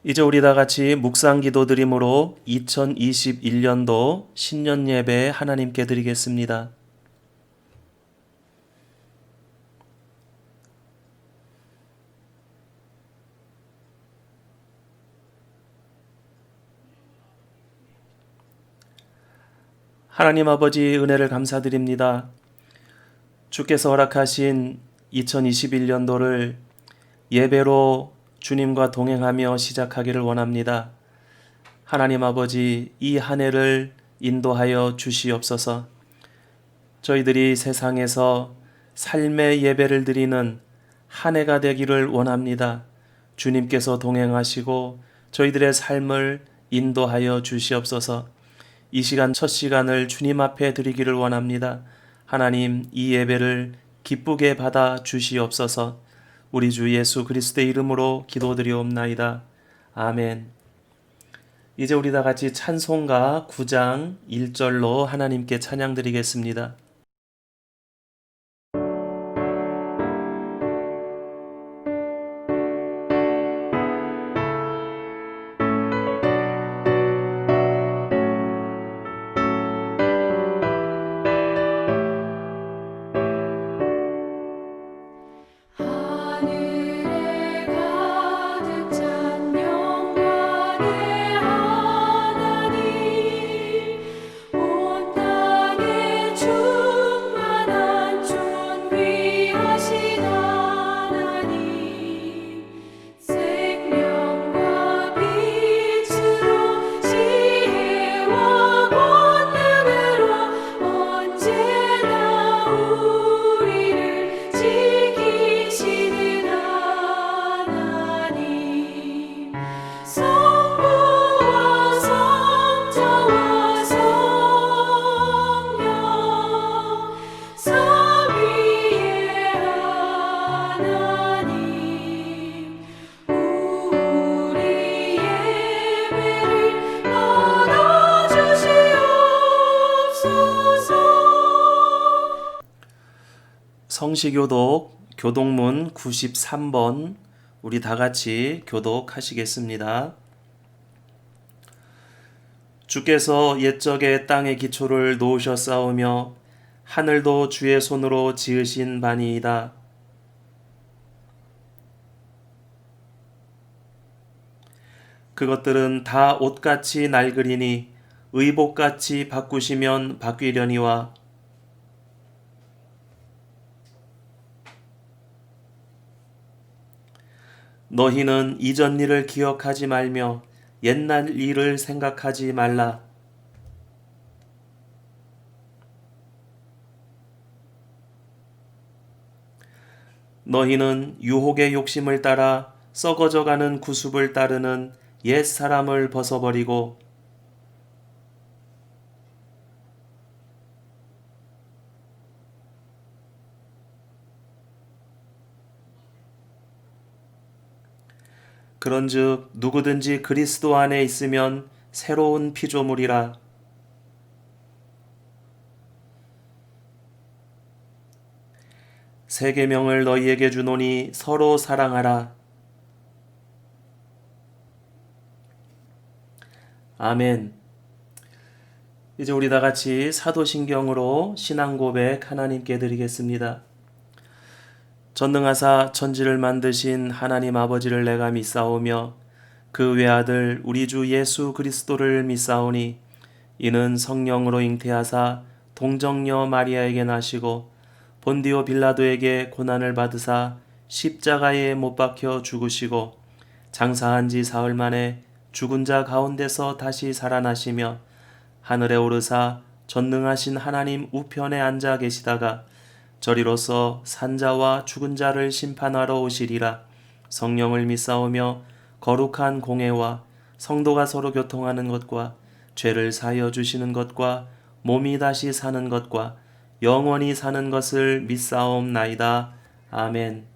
이제 우리 다 같이 묵상 기도 드림으로 2021년도 신년 예배 하나님께 드리겠습니다. 하나님 아버지 은혜를 감사드립니다. 주께서 허락하신 2021년도를 예배로 주님과 동행하며 시작하기를 원합니다. 하나님 아버지 이 한 해를 인도하여 주시옵소서. 저희들이 세상에서 삶의 예배를 드리는 한 해가 되기를 원합니다. 주님께서 동행하시고 저희들의 삶을 인도하여 주시옵소서. 이 시간 첫 시간을 주님 앞에 드리기를 원합니다. 하나님 이 예배를 기쁘게 받아 주시옵소서. 우리 주 예수 그리스도의 이름으로 기도드리옵나이다. 아멘. 이제 우리 다 같이 찬송가 9장 1절로 하나님께 찬양드리겠습니다. 하늘에 가득 찬 영광의 하나님, 온 땅에 충만한 존귀하신 하나님, 생명과 빛으로 지혜와 권능으로 언제나 우리를 지키시는 하나님, 성부와 성자와 성령 삼위의 하나님, 우리 예배를 받아주시옵소서. 성시교독 교독문 93번 우리 다 같이 교독하시겠습니다. 주께서 옛적에 땅의 기초를 놓으셨사오며 하늘도 주의 손으로 지으신 바니이다. 그것들은 다 옷같이 낡으리니 의복같이 바꾸시면 바뀌려니와 너희는 이전 일을 기억하지 말며 옛날 일을 생각하지 말라. 너희는 유혹의 욕심을 따라 썩어져가는 구습을 따르는 옛 사람을 벗어버리고 그런즉 누구든지 그리스도 안에 있으면 새로운 피조물이라. 새 계명을 너희에게 주노니 서로 사랑하라. 아멘. 이제 우리 다 같이 사도신경으로 신앙 고백 하나님께 드리겠습니다. 전능하사 천지를 만드신 하나님 아버지를 내가 믿사오며 그 외아들 우리 주 예수 그리스도를 믿사오니 이는 성령으로 잉태하사 동정녀 마리아에게 나시고 본디오 빌라도에게 고난을 받으사 십자가에 못 박혀 죽으시고 장사한 지 사흘 만에 죽은 자 가운데서 다시 살아나시며 하늘에 오르사 전능하신 하나님 우편에 앉아 계시다가 저리로서 산자와 죽은 자를 심판하러 오시리라. 성령을 믿사오며 거룩한 공회와 성도가 서로 교통하는 것과 죄를 사하여 주시는 것과 몸이 다시 사는 것과 영원히 사는 것을 믿사옵나이다. 아멘.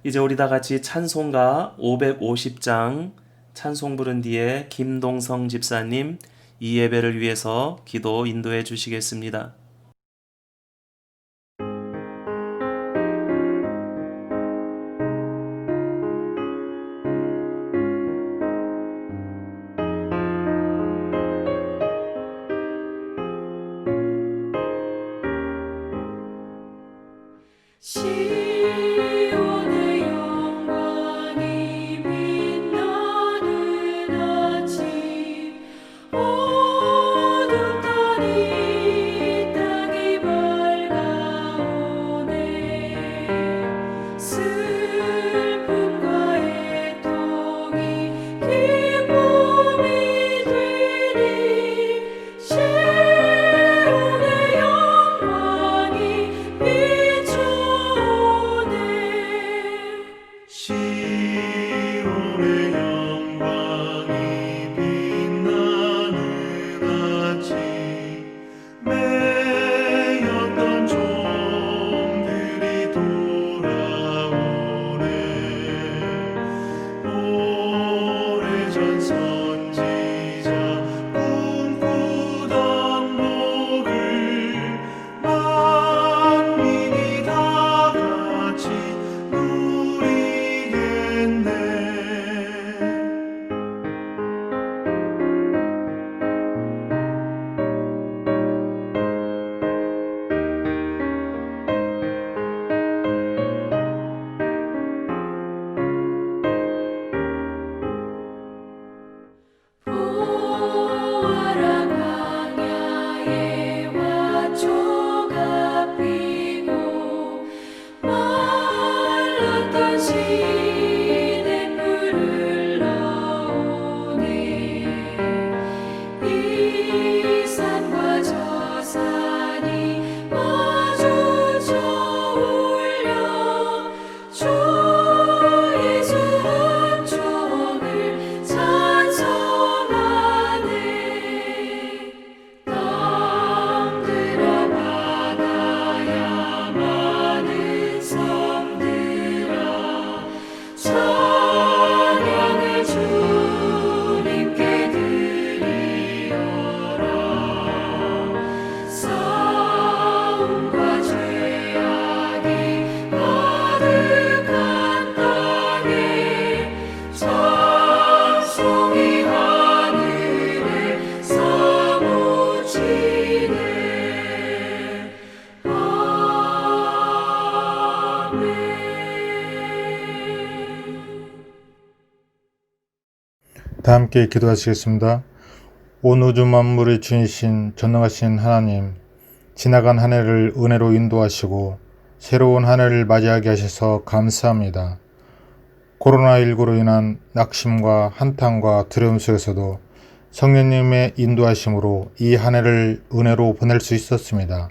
이제 우리 다 같이 찬송가 550장 찬송 부른 뒤에 김동성 집사님 이 예배를 위해서 기도 인도해 주시겠습니다. 시온의 영광이 빛나는 아침 매였던 종들이 돌아오네 오래전 선지자 꿈꾸던 복을 만민이 다 같이 누리겠네 보아라 광야에 화초가 피고 말랐던 시냇물을 흘러오네 이 산과 저 산이 마주쳐 울려 주 예수 은총을 찬송하네 땅들아 바다야 많은 섬들아 찬양을 주님께 드리어라 싸움과 죄악이 가득한 땅에 찬송이 하늘에 사무치네 아멘. 다 함께 기도하시겠습니다. 온 우주 만물의 주이신 전능하신 하나님, 지나간 한 해를 은혜로 인도하시고 새로운 한 해를 맞이하게 하셔서 감사합니다. 코로나19로 인한 낙심과 한탄과 두려움 속에서도 성령님의 인도하심으로 이 한 해를 은혜로 보낼 수 있었습니다.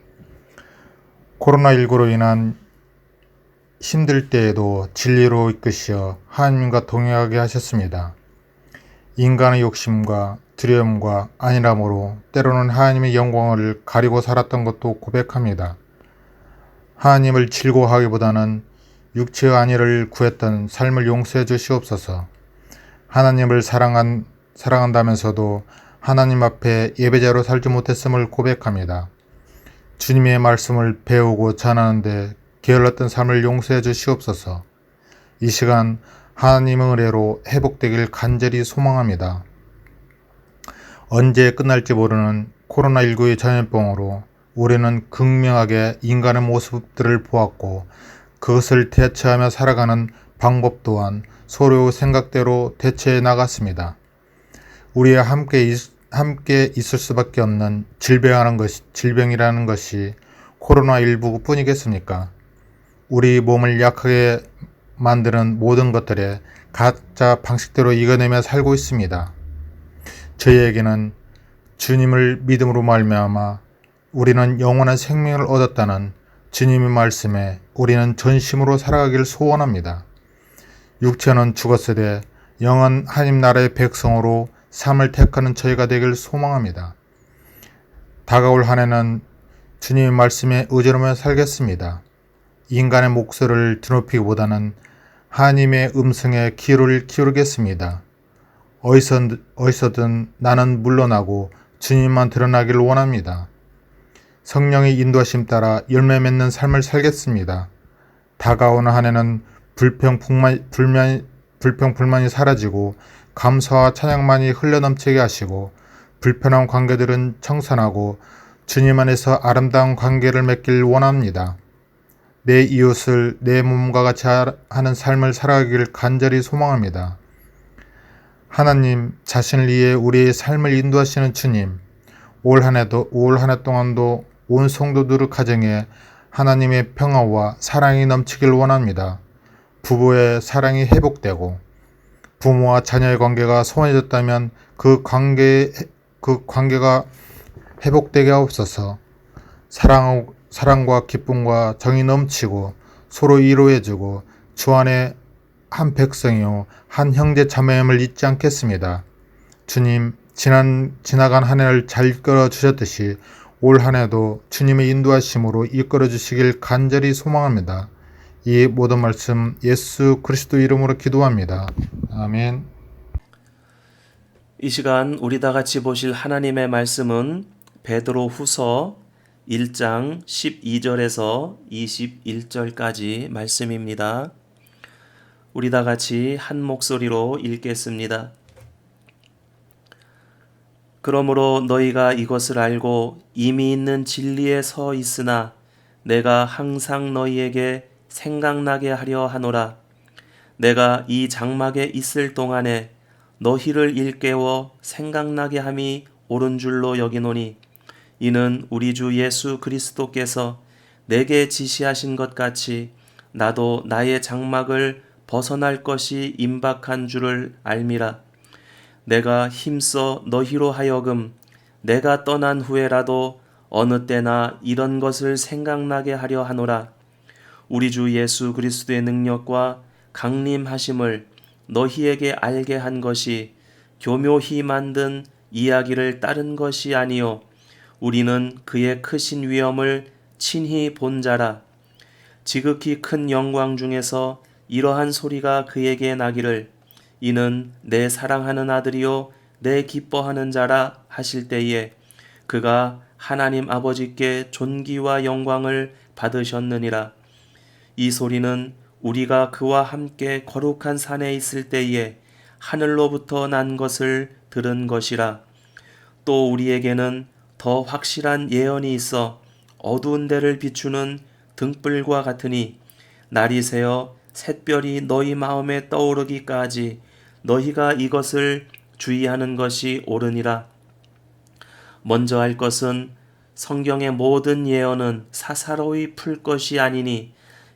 코로나19로 인한 힘들 때에도 진리로 이끄시어 하나님과 동행하게 하셨습니다. 인간의 욕심과 두려움과 안일함으로 때로는 하나님의 영광을 가리고 살았던 것도 고백합니다. 하나님을 즐거워하기보다는 육체의 안위를 구했던 삶을 용서해 주시옵소서. 하나님을 사랑한다면서도 하나님 앞에 예배자로 살지 못했음을 고백합니다. 주님의 말씀을 배우고 전하는데 게을렀던 삶을 용서해 주시옵소서. 이 시간 하나님의 은혜로 회복되길 간절히 소망합니다. 언제 끝날지 모르는 코로나19의 전염병으로 우리는 극명하게 인간의 모습들을 보았고 그것을 대처하며 살아가는 방법 또한 서로의 생각대로 대처해 나갔습니다. 우리와 함께 있을 수밖에 없는 질병이라는 것이 코로나19 뿐이겠습니까? 우리 몸을 약하게 만드는 모든 것들에 각자 방식대로 이겨내며 살고 있습니다. 저희에게는 주님을 믿음으로 말미암아 우리는 영원한 생명을 얻었다는 주님의 말씀에 우리는 전심으로 살아가기를 소원합니다. 육체는 죽었으되 영원 하나님 나라의 백성으로 삶을 택하는 저희가 되길 소망합니다. 다가올 한 해는 주님의 말씀에 의존하며 살겠습니다. 인간의 목소리를 드높이기보다는 하나님의 음성에 귀를 기울이겠습니다. 어디서든 나는 물러나고 주님만 드러나기를 원합니다. 성령의 인도하심 따라 열매 맺는 삶을 살겠습니다. 다가오는 한 해는 불평불만이 사라지고 감사와 찬양만이 흘러넘치게 하시고 불편한 관계들은 청산하고 주님 안에서 아름다운 관계를 맺길 원합니다. 내 이웃을 내 몸과 같이 하는 삶을 살아가기를 간절히 소망합니다. 하나님 자신을 위해 우리의 삶을 인도하시는 주님, 올 한 해 동안도 온 성도들의 가정에 하나님의 평화와 사랑이 넘치길 원합니다. 부부의 사랑이 회복되고 부모와 자녀의 관계가 소원해졌다면 그 관계가 회복되게 하옵소서. 사랑과 기쁨과 정이 넘치고 서로 위로해주고 주 안에 한 백성이요 한 형제 자매임을 잊지 않겠습니다. 주님, 지나간 한 해를 잘 이끌어 주셨듯이 올 한 해도 주님의 인도하심으로 이끌어 주시길 간절히 소망합니다. 이 모든 말씀 예수 그리스도 이름으로 기도합니다. 아멘. 이 시간 우리 다 같이 보실 하나님의 말씀은 베드로 후서 1장 12절에서 21절까지 말씀입니다. 우리 다 같이 한 목소리로 읽겠습니다. 그러므로 너희가 이것을 알고 이미 있는 진리에 서 있으나 내가 항상 너희에게 생각나게 하려 하노라. 내가 이 장막에 있을 동안에 너희를 일깨워 생각나게 함이 옳은 줄로 여기노니 이는 우리 주 예수 그리스도께서 내게 지시하신 것 같이 나도 나의 장막을 벗어날 것이 임박한 줄을 알미라. 내가 힘써 너희로 하여금 내가 떠난 후에라도 어느 때나 이런 것을 생각나게 하려 하노라. 우리 주 예수 그리스도의 능력과 강림하심을 너희에게 알게 한 것이 교묘히 만든 이야기를 따른 것이 아니요 우리는 그의 크신 위엄을 친히 본 자라. 지극히 큰 영광 중에서 이러한 소리가 그에게 나기를 이는 내 사랑하는 아들이요 내 기뻐하는 자라 하실 때에 그가 하나님 아버지께 존귀와 영광을 받으셨느니라. 이 소리는 우리가 그와 함께 거룩한 산에 있을 때에 하늘로부터 난 것을 들은 것이라. 또 우리에게는 더 확실한 예언이 있어 어두운 데를 비추는 등불과 같으니 날이 새어 샛별이 너희 마음에 떠오르기까지 너희가 이것을 주의하는 것이 옳으니라. 먼저 할 것은 성경의 모든 예언은 사사로이 풀 것이 아니니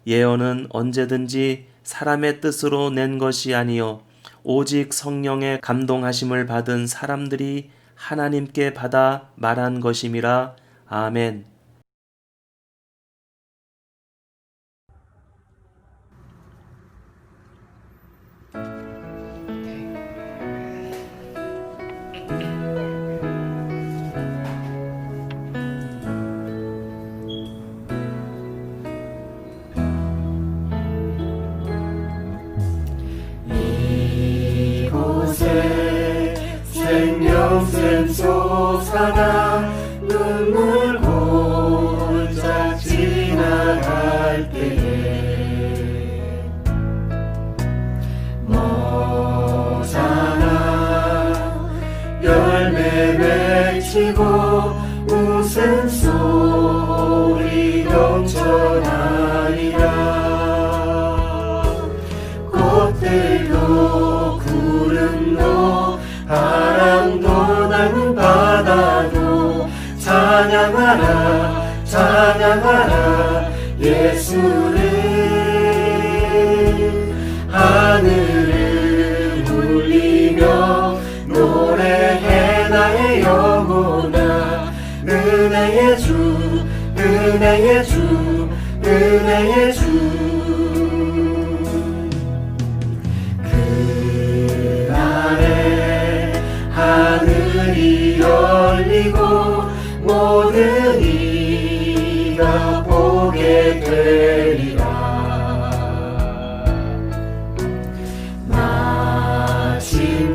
예언은 언제든지 사람의 뜻으로 낸 것이 아니요 오직 성령의 감동하심을 받은 사람들이 하나님께 받아 말한 것임이라. 아멘. 생명샘 솟아나 눈물 혼자 지나갈 때에 머잖아 열매 맺히고 웃음소리 넘쳐나리라. 꽃들도 구름도 바람도 난 바다도 찬양하라 찬양하라 예수를. 하늘을 울리며 노래해 나의 영혼아. 은혜의 주 은혜의 주 은혜의 주. 하늘이 열리고 모든 이가 보게 되리라.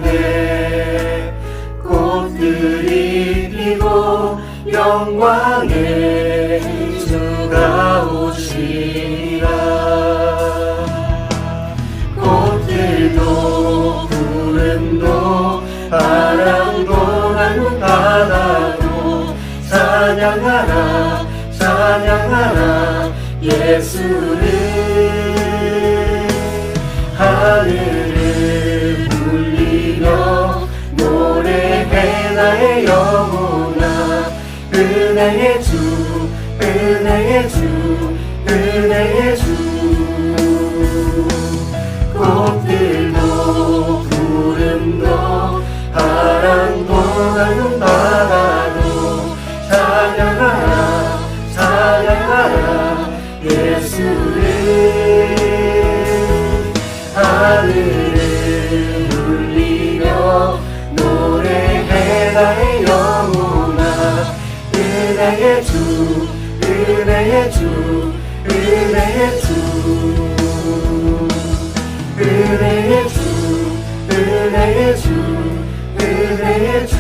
마침내 꽃들이 피고 영광의 주가 오시리라. 꽃들도 구름도 바람도 나는 바다도 찬양하라 찬양하라 예수를. 하늘을 울리며 노래해 나의 영혼아. 은혜의 주 은혜의 주 은혜의 주. 꽃들도 구름도 바람도 나는 바다도 찬양하라 찬양하라 예수를. 은혜의 주, 은혜의 주, 은혜의 주, 은혜의 주, 은혜의 주,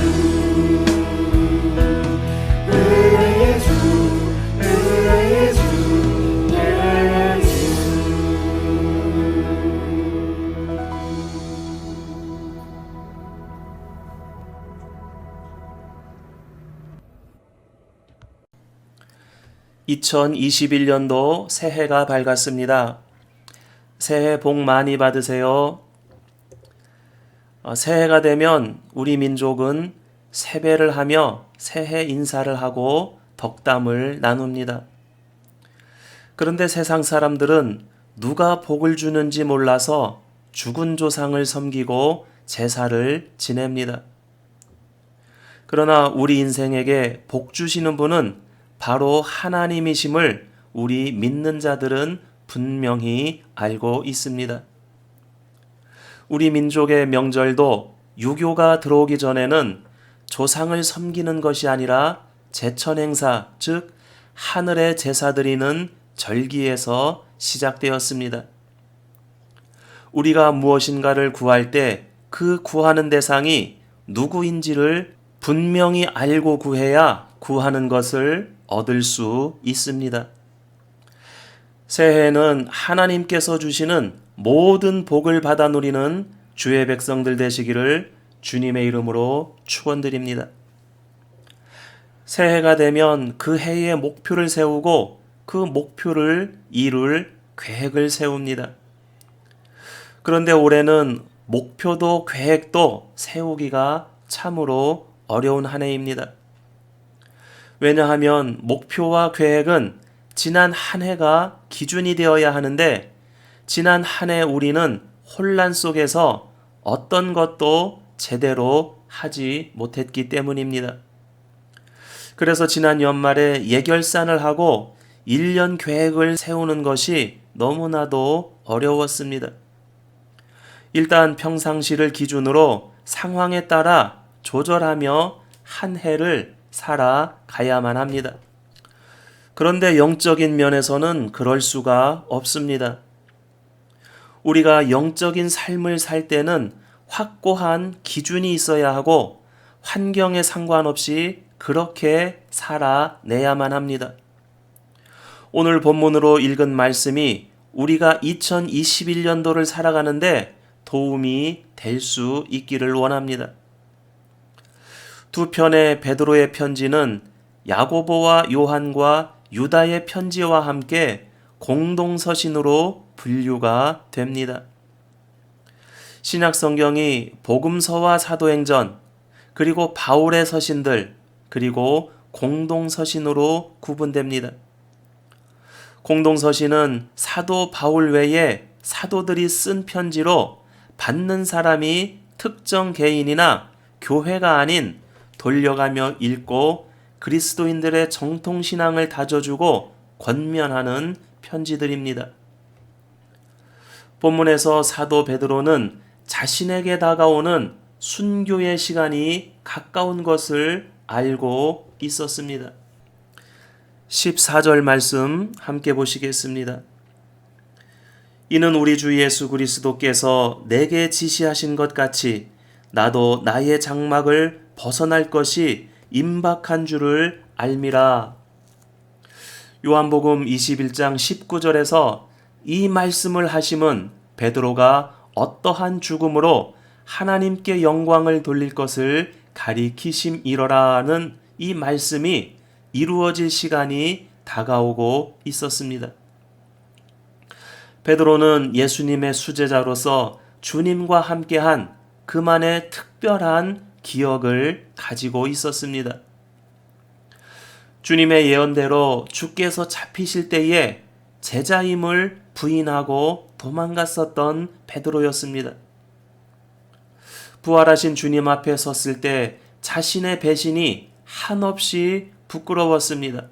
은혜의 주, 은혜의 주, 예수. 2021년도 새해가 밝았습니다. 새해 복 많이 받으세요. 새해가 되면 우리 민족은 세배를 하며 새해 인사를 하고 덕담을 나눕니다. 그런데 세상 사람들은 누가 복을 주는지 몰라서 죽은 조상을 섬기고 제사를 지냅니다. 그러나 우리 인생에게 복 주시는 분은 바로 하나님이심을 우리 믿는 자들은 분명히 알고 있습니다. 우리 민족의 명절도 유교가 들어오기 전에는 조상을 섬기는 것이 아니라 제천행사, 즉 하늘에 제사 드리는 절기에서 시작되었습니다. 우리가 무엇인가를 구할 때 그 구하는 대상이 누구인지를 분명히 알고 구해야 구하는 것을 얻을 수 있습니다. 새해에는 하나님께서 주시는 모든 복을 받아 누리는 주의 백성들 되시기를 주님의 이름으로 축원드립니다. 새해가 되면 그 해의 목표를 세우고 그 목표를 이룰 계획을 세웁니다. 그런데 올해는 목표도 계획도 세우기가 참으로 어려운 한 해입니다. 왜냐하면 목표와 계획은 지난 한 해가 기준이 되어야 하는데 지난 한 해 우리는 혼란 속에서 어떤 것도 제대로 하지 못했기 때문입니다. 그래서 지난 연말에 예결산을 하고 1년 계획을 세우는 것이 너무나도 어려웠습니다. 일단 평상시를 기준으로 상황에 따라 조절하며 한 해를 살아가야만 합니다. 그런데 영적인 면에서는 그럴 수가 없습니다. 우리가 영적인 삶을 살 때는 확고한 기준이 있어야 하고 환경에 상관없이 그렇게 살아내야만 합니다. 오늘 본문으로 읽은 말씀이 우리가 2021년도를 살아가는데 도움이 될 수 있기를 원합니다. 두 편의 베드로의 편지는 야고보와 요한과 유다의 편지와 함께 공동서신으로 분류가 됩니다. 신약 성경이 복음서와 사도행전, 그리고 바울의 서신들, 그리고 공동서신으로 구분됩니다. 공동서신은 사도 바울 외에 사도들이 쓴 편지로 받는 사람이 특정 개인이나 교회가 아닌 돌려가며 읽고 그리스도인들의 정통신앙을 다져주고 권면하는 편지들입니다. 본문에서 사도 베드로는 자신에게 다가오는 순교의 시간이 가까운 것을 알고 있었습니다. 14절 말씀 함께 보시겠습니다. 이는 우리 주 예수 그리스도께서 내게 지시하신 것 같이 나도 나의 장막을 벗어날 것이 임박한 줄을 알미라. 요한복음 21장 19절에서 이 말씀을 하심은 베드로가 어떠한 죽음으로 하나님께 영광을 돌릴 것을 가리키심이러라는 이 말씀이 이루어질 시간이 다가오고 있었습니다. 베드로는 예수님의 수제자로서 주님과 함께한 그만의 특별한 기억을 가지고 있었습니다. 주님의 예언대로 주께서 잡히실 때에 제자임을 부인하고 도망갔었던 베드로였습니다. 부활하신 주님 앞에 섰을 때 자신의 배신이 한없이 부끄러웠습니다.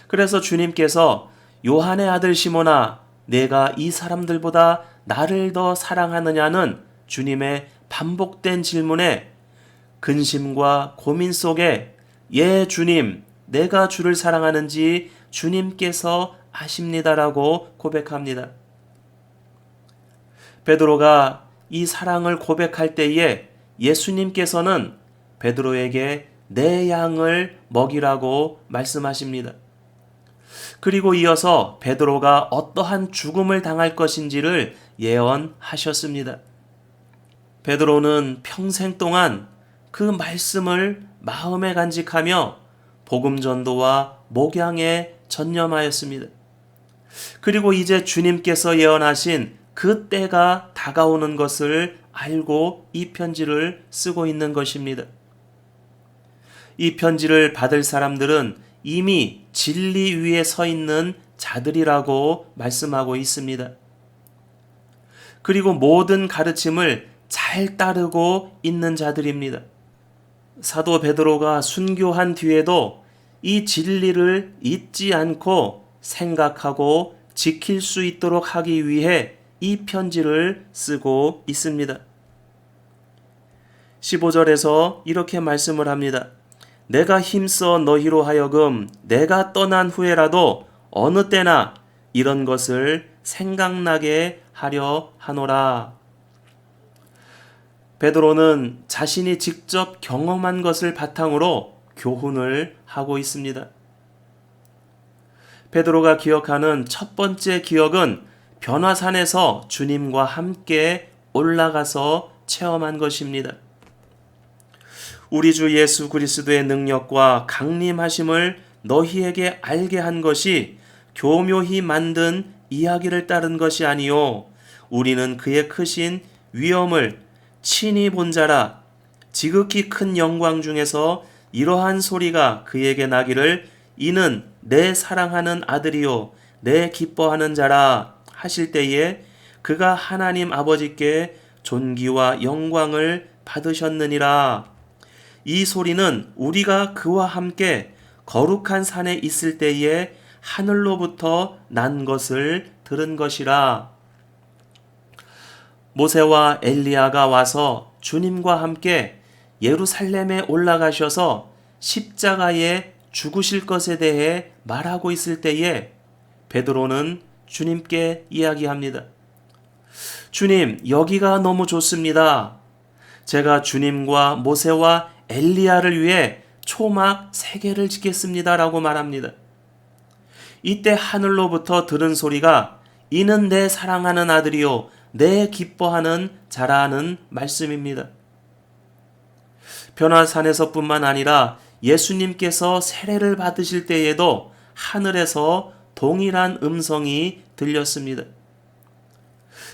그래서 주님께서 요한의 아들 시몬아, 내가 이 사람들보다 나를 더 사랑하느냐는 주님의 반복된 질문에 근심과 고민 속에 예 주님, 내가 주를 사랑하는지 주님께서 아십니다라고 고백합니다. 베드로가 이 사랑을 고백할 때에 예수님께서는 베드로에게 내 양을 먹이라고 말씀하십니다. 그리고 이어서 베드로가 어떠한 죽음을 당할 것인지를 예언하셨습니다. 베드로는 평생 동안 그 말씀을 마음에 간직하며 복음 전도와 목양에 전념하였습니다. 그리고 이제 주님께서 예언하신 그 때가 다가오는 것을 알고 이 편지를 쓰고 있는 것입니다. 이 편지를 받을 사람들은 이미 진리 위에 서 있는 자들이라고 말씀하고 있습니다. 그리고 모든 가르침을 잘 따르고 있는 자들입니다. 사도 베드로가 순교한 뒤에도 이 진리를 잊지 않고 생각하고 지킬 수 있도록 하기 위해 이 편지를 쓰고 있습니다. 15절에서 이렇게 말씀을 합니다. 내가 힘써 너희로 하여금 내가 떠난 후에라도 어느 때나 이런 것을 생각나게 하려 하노라. 베드로는 자신이 직접 경험한 것을 바탕으로 교훈을 하고 있습니다. 베드로가 기억하는 첫 번째 기억은 변화산에서 주님과 함께 올라가서 체험한 것입니다. 우리 주 예수 그리스도의 능력과 강림하심을 너희에게 알게 한 것이 교묘히 만든 이야기를 따른 것이 아니요 우리는 그의 크신 위엄을 친히 본 자라. 지극히 큰 영광 중에서 이러한 소리가 그에게 나기를 이는 내 사랑하는 아들이요 내 기뻐하는 자라 하실 때에 그가 하나님 아버지께 존귀와 영광을 받으셨느니라. 이 소리는 우리가 그와 함께 거룩한 산에 있을 때에 하늘로부터 난 것을 들은 것이라. 모세와 엘리야가 와서 주님과 함께 예루살렘에 올라가셔서 십자가에 죽으실 것에 대해 말하고 있을 때에 베드로는 주님께 이야기합니다. 주님, 여기가 너무 좋습니다. 제가 주님과 모세와 엘리야를 위해 초막 3개를 짓겠습니다. 라고 말합니다. 이때 하늘로부터 들은 소리가 이는 내 사랑하는 아들이요 내 기뻐하는 자라는 말씀입니다. 변화산에서뿐만 아니라 예수님께서 세례를 받으실 때에도 하늘에서 동일한 음성이 들렸습니다.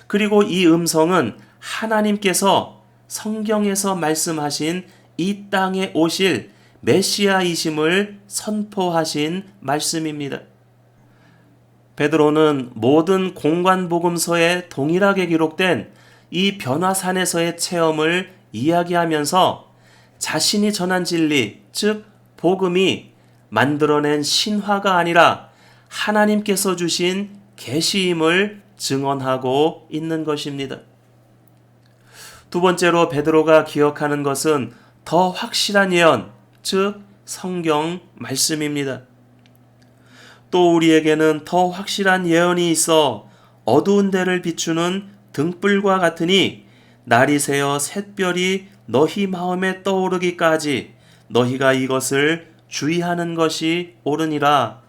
그리고 이 음성은 하나님께서 성경에서 말씀하신 이 땅에 오실 메시아이심을 선포하신 말씀입니다. 베드로는 모든 공관복음서에 동일하게 기록된 이 변화산에서의 체험을 이야기하면서 자신이 전한 진리, 즉 복음이 만들어낸 신화가 아니라 하나님께서 주신 계시임을 증언하고 있는 것입니다. 두 번째로 베드로가 기억하는 것은 더 확실한 예언, 즉 성경 말씀입니다. 또 우리에게는 더 확실한 예언이 있어 어두운 데를 비추는 등불과 같으니 날이 새어 샛별이 너희 마음에 떠오르기까지 너희가 이것을 주의하는 것이 옳으니라.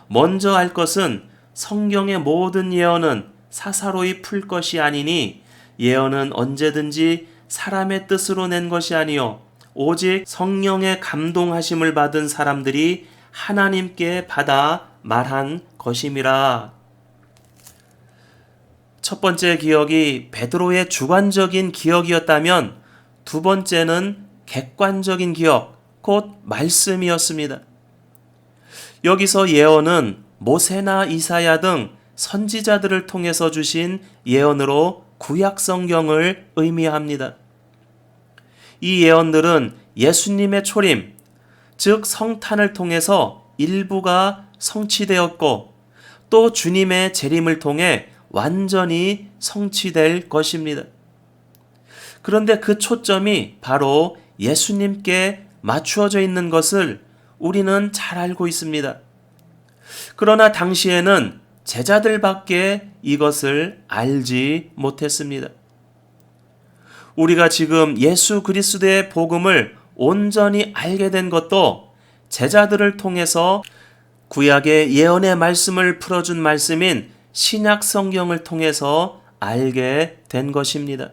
먼저 알 것은 성경의 모든 예언은 사사로이 풀 것이 아니니 예언은 언제든지 사람의 뜻으로 낸 것이 아니요 오직 성령의 감동하심을 받은 사람들이 하나님께 받아 말한 것임이라. 첫 번째 기억이 베드로의 주관적인 기억이었다면 두 번째는 객관적인 기억, 곧 말씀이었습니다. 여기서 예언은 모세나 이사야 등 선지자들을 통해서 주신 예언으로 구약 성경을 의미합니다. 이 예언들은 예수님의 초림, 즉 성탄을 통해서 일부가 성취되었고 또 주님의 재림을 통해 완전히 성취될 것입니다. 그런데 그 초점이 바로 예수님께 맞추어져 있는 것을 우리는 잘 알고 있습니다. 그러나 당시에는 제자들밖에 이것을 알지 못했습니다. 우리가 지금 예수 그리스도의 복음을 온전히 알게 된 것도 제자들을 통해서 구약의 예언의 말씀을 풀어준 말씀인 신약 성경을 통해서 알게 된 것입니다.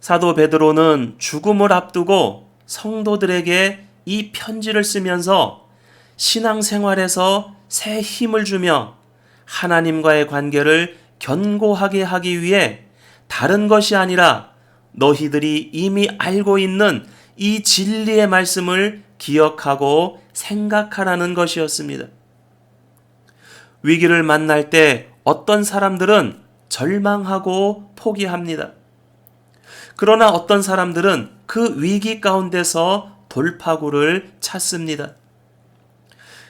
사도 베드로는 죽음을 앞두고 성도들에게 이 편지를 쓰면서 신앙생활에서 새 힘을 주며 하나님과의 관계를 견고하게 하기 위해 다른 것이 아니라 너희들이 이미 알고 있는 이 진리의 말씀을 기억하고 생각하라는 것이었습니다. 위기를 만날 때 어떤 사람들은 절망하고 포기합니다. 그러나 어떤 사람들은 그 위기 가운데서 돌파구를 찾습니다.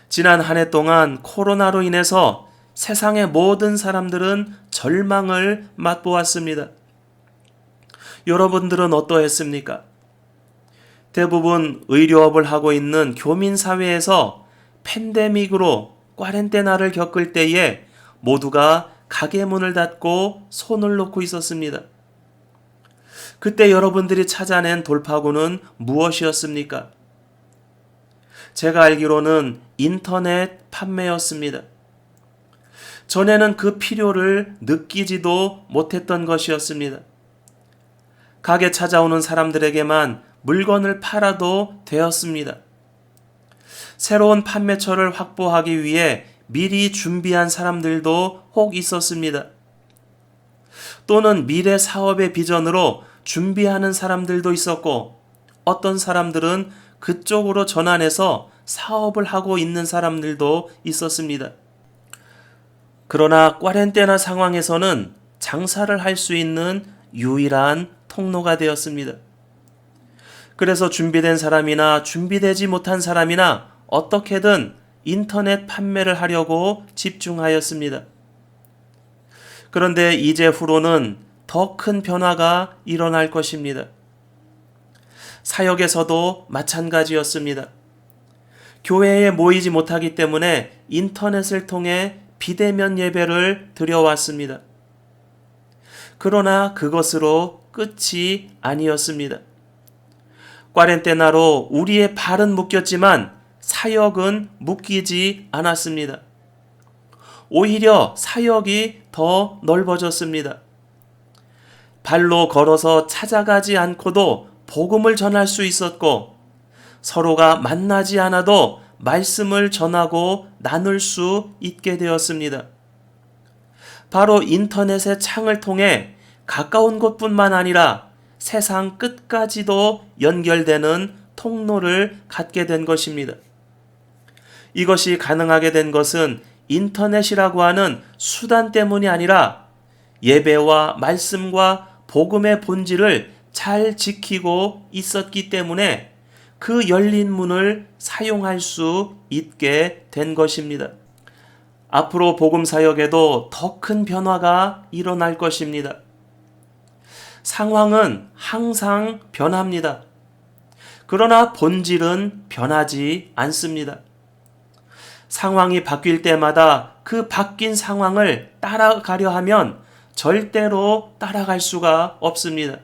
지난 한 해 동안 코로나로 인해서 세상의 모든 사람들은 절망을 맛보았습니다. 여러분들은 어떠했습니까? 대부분 의료업을 하고 있는 교민사회에서 팬데믹으로 꽈렌테나를 겪을 때에 모두가 가게 문을 닫고 손을 놓고 있었습니다. 그때 여러분들이 찾아낸 돌파구는 무엇이었습니까? 제가 알기로는 인터넷 판매였습니다. 전에는 그 필요를 느끼지도 못했던 것이었습니다. 가게 찾아오는 사람들에게만 물건을 팔아도 되었습니다. 새로운 판매처를 확보하기 위해 미리 준비한 사람들도 혹 있었습니다. 또는 미래 사업의 비전으로 준비하는 사람들도 있었고, 어떤 사람들은 그쪽으로 전환해서 사업을 하고 있는 사람들도 있었습니다. 그러나 꽈렌테나 상황에서는 장사를 할 수 있는 유일한 통로가 되었습니다. 그래서 준비된 사람이나 준비되지 못한 사람이나 어떻게든 인터넷 판매를 하려고 집중하였습니다. 그런데 이제 후로는 더 큰 변화가 일어날 것입니다. 사역에서도 마찬가지였습니다. 교회에 모이지 못하기 때문에 인터넷을 통해 비대면 예배를 드려왔습니다. 그러나 그것으로 끝이 아니었습니다. 꽈렌테나로 우리의 발은 묶였지만 사역은 묶이지 않았습니다. 오히려 사역이 더 넓어졌습니다. 발로 걸어서 찾아가지 않고도 복음을 전할 수 있었고, 서로가 만나지 않아도 말씀을 전하고 나눌 수 있게 되었습니다. 바로 인터넷의 창을 통해 가까운 곳뿐만 아니라 세상 끝까지도 연결되는 통로를 갖게 된 것입니다. 이것이 가능하게 된 것은 인터넷이라고 하는 수단 때문이 아니라 예배와 말씀과 복음의 본질을 잘 지키고 있었기 때문에 그 열린 문을 사용할 수 있게 된 것입니다. 앞으로 복음 사역에도 더 큰 변화가 일어날 것입니다. 상황은 항상 변합니다. 그러나 본질은 변하지 않습니다. 상황이 바뀔 때마다 그 바뀐 상황을 따라가려 하면 절대로 따라갈 수가 없습니다.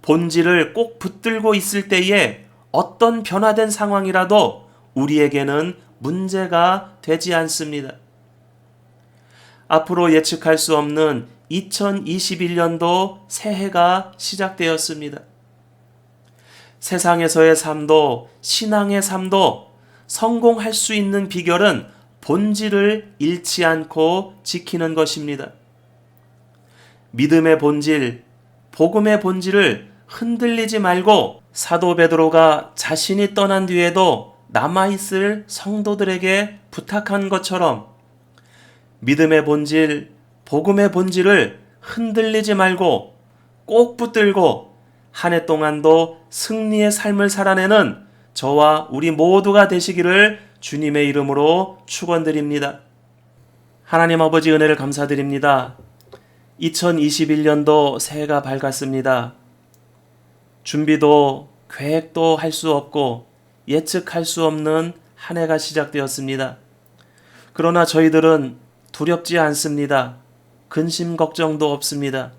본질을 꼭 붙들고 있을 때에 어떤 변화된 상황이라도 우리에게는 문제가 되지 않습니다. 앞으로 예측할 수 없는 2021년도 새해가 시작되었습니다. 세상에서의 삶도 신앙의 삶도 성공할 수 있는 비결은 본질을 잃지 않고 지키는 것입니다. 믿음의 본질, 복음의 본질을 흔들리지 말고 사도 베드로가 자신이 떠난 뒤에도 남아있을 성도들에게 부탁한 것처럼 믿음의 본질, 복음의 본질을 흔들리지 말고 꼭 붙들고 한 해 동안도 승리의 삶을 살아내는 저와 우리 모두가 되시기를 주님의 이름으로 축원드립니다. 하나님 아버지 은혜를 감사드립니다. 2021년도 새해가 밝았습니다. 준비도 계획도 할 수 없고 예측할 수 없는 한 해가 시작되었습니다. 그러나 저희들은 두렵지 않습니다. 근심 걱정도 없습니다.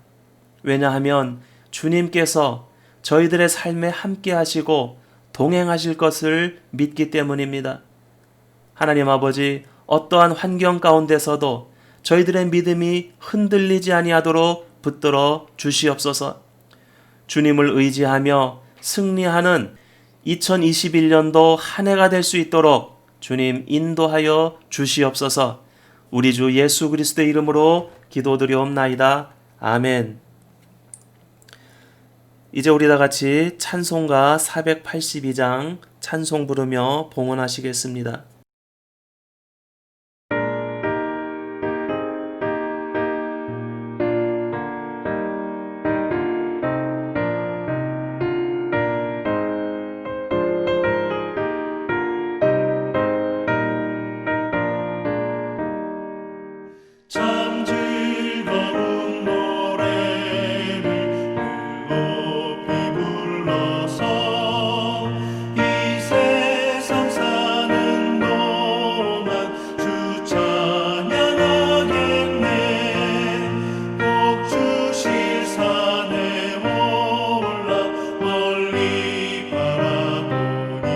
왜냐하면 주님께서 저희들의 삶에 함께 하시고 동행하실 것을 믿기 때문입니다. 하나님 아버지, 어떠한 환경 가운데서도 저희들의 믿음이 흔들리지 아니하도록 붙들어 주시옵소서. 주님을 의지하며 승리하는 2021년도 한 해가 될 수 있도록 주님 인도하여 주시옵소서. 우리 주 예수 그리스도의 이름으로 기도드리옵나이다. 아멘. 이제 우리 다 같이 찬송가 482장 찬송 부르며 봉헌하시겠습니다. 참 즐거운 노래를 높이 불러서 이 세상 사는 동안 주 찬양하겠네. 복 주실 산에 올라 멀리 바라보니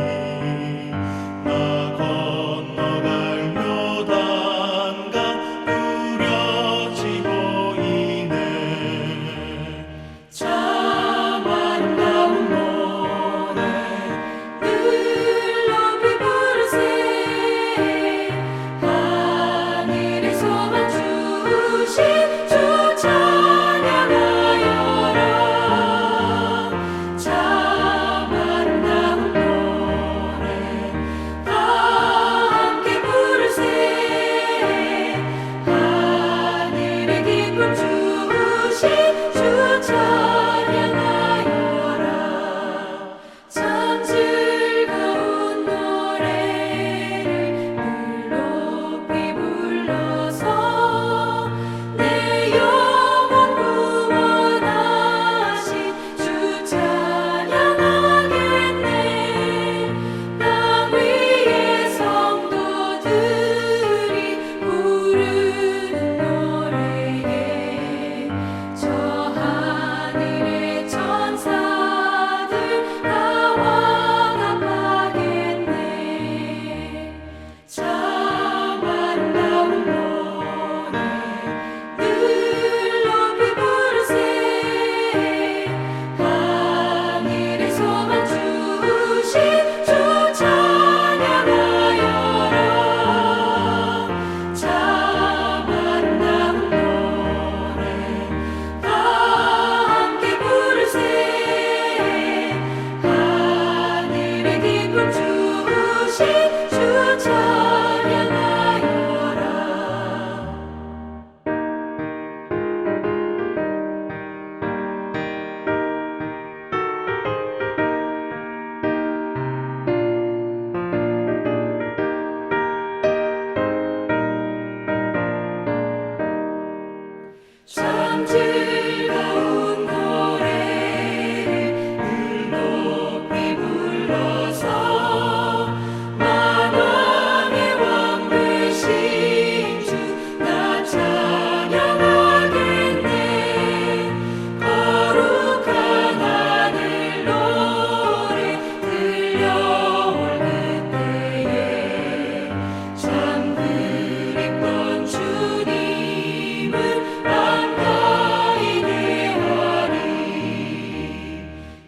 나 건너갈 요단강 뚜렷이 보이네. 참 아름다운 노래 늘 높이 부르세. 하늘에서만 주신 주 찬양하여라. 참 아름다운 노래 다 함께 부르세. 하늘의 기쁨 주신 주 찬양하여라. 참 즐거운 노래를 늘 높이 불러서 내 영혼 구원하신 주 찬양하겠네. 땅 위의 성도들이 부르는 노래에 저 하늘의 천사들 다 화답하겠네. 참 아름다운 노래 늘 높이 부르세. 하늘에서만 주신 주 찬양하여라. 참 아름다운 노래 다 함께 부르세. 하늘의 기쁨 주신 주 찬양하여라. 참 즐거운 노래를 늘 높이 불러서 만왕의 왕 되신 주 나 찬양하겠네. 거룩한 하늘 노래 들려올 그때에 참 그립던 주님을 반가이 대하리.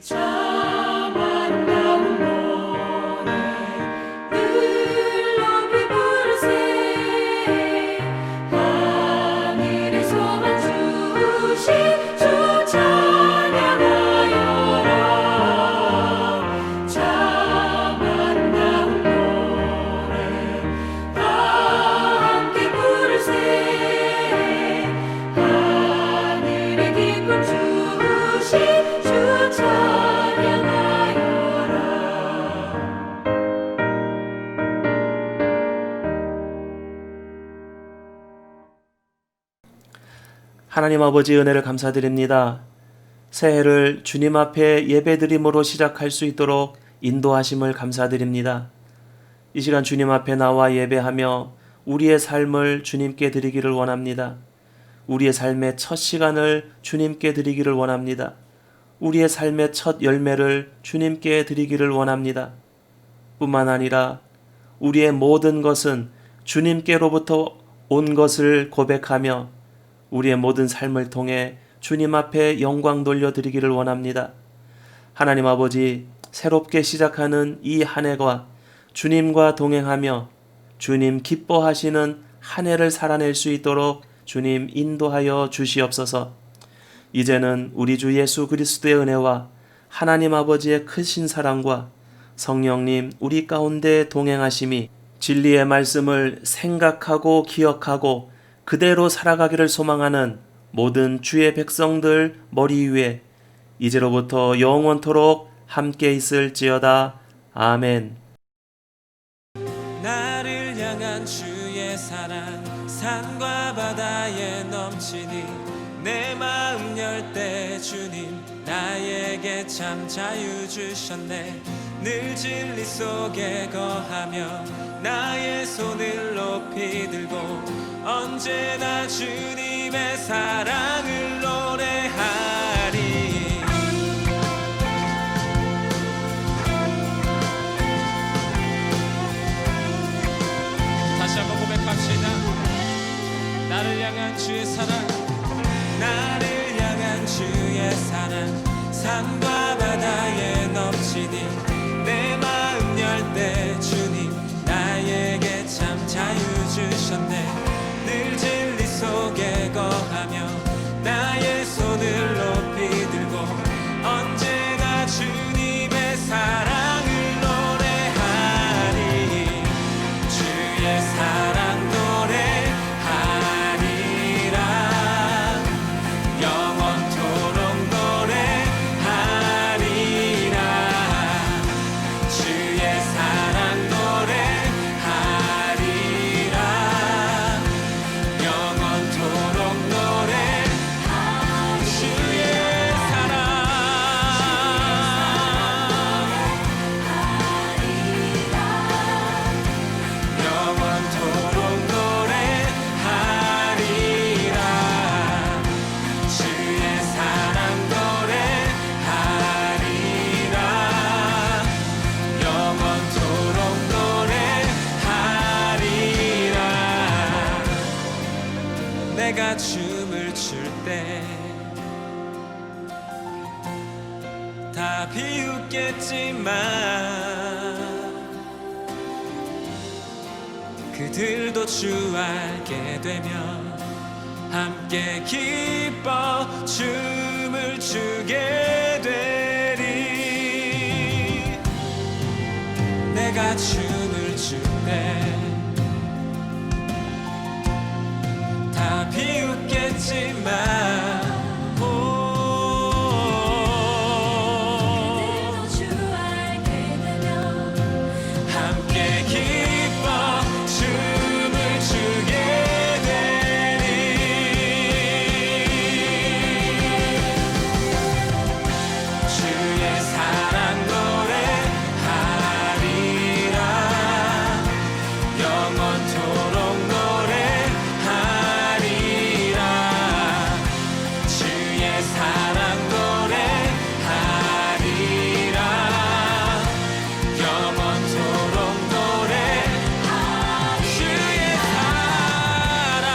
참 아름다운 노래 늘 높이 부르세. 하늘에서만 주신 주 찬양하여라. 참 아름다운 노래 다 함께 부르세. 하늘의 기쁨 주신 주 찬양하여라. 하나님 아버지 은혜를 감사드립니다. 새해를 주님 앞에 예배드림으로 시작할 수 있도록 인도하심을 감사드립니다. 이 시간 주님 앞에 나와 예배하며 우리의 삶을 주님께 드리기를 원합니다. 우리의 삶의 첫 시간을 주님께 드리기를 원합니다. 우리의 삶의 첫 열매를 주님께 드리기를 원합니다. 뿐만 아니라 우리의 모든 것은 주님께로부터 온 것을 고백하며 우리의 모든 삶을 통해 주님 앞에 영광 돌려드리기를 원합니다. 하나님 아버지, 새롭게 시작하는 이 한 해가 주님과 동행하며 주님 기뻐하시는 한 해를 살아낼 수 있도록 주님 인도하여 주시옵소서. 이제는 우리 주 예수 그리스도의 은혜와 하나님 아버지의 크신 사랑과 성령님 우리 가운데 동행하심이 진리의 말씀을 생각하고 기억하고 그대로 살아가기를 소망하는 모든 주의 백성들 머리 위에 이제로부터 영원토록 함께 있을지어다. 아멘. 나를 향한 주의 사랑 산과 바다에 넘치니 내 마음 열 때 주님 나에게 참 자유 주셨네. 늘 진리 속에 거하며 나의 손을 높이 들고 언제나 주님의 사랑을 노래하리. 다시 한번 고백합시다. 나를 향한 주의 사랑, 나를 향한 주의 사랑 산과 바다에 넘치니 내 마음 열 때 주님 나에게 참 자유 주셨네. 늘 진리 속에 거하며 나의 손을 높이 들고 언제나 주님의 사랑을 노래하리. 주의 사랑 노래하리라. 영원토록 노래하리라. 주의 사랑 노래하리라. 영원토록 노래하리라. 주의 사랑 영원토록 노래하리라. 주의 사랑 노래하리라. 영원토록 노래하리라. 내가 춤을 출 때 다 비웃겠지만 그들도 주 알게 되면 함께 기뻐 춤을 추게 되리. 내가 춤을 출 때 다 비웃겠지만 그들도 주 알게 되면 함께 기뻐 춤을 추게 되리. 주의 사랑 노래하리라. 영원토록 노래하리라. 주의 사랑 노래하리라. 영원토록 노래하리라. 주의 사랑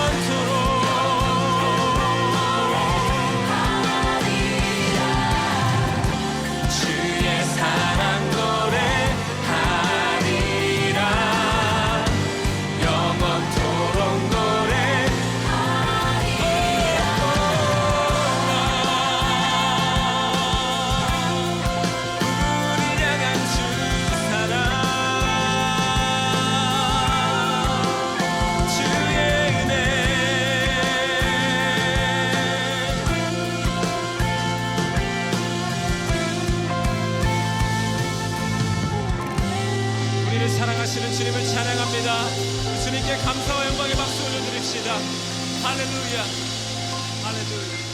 영원토록 주의 사랑 노래하리라. 영원토록 노래하리라. 우리 향한 주 사랑 주의 은혜 우리를 사랑하시는 주님을 찬양합니다. 주님께 감사와 영광의 박수 올려드립시다. 할렐루야, 할렐루야.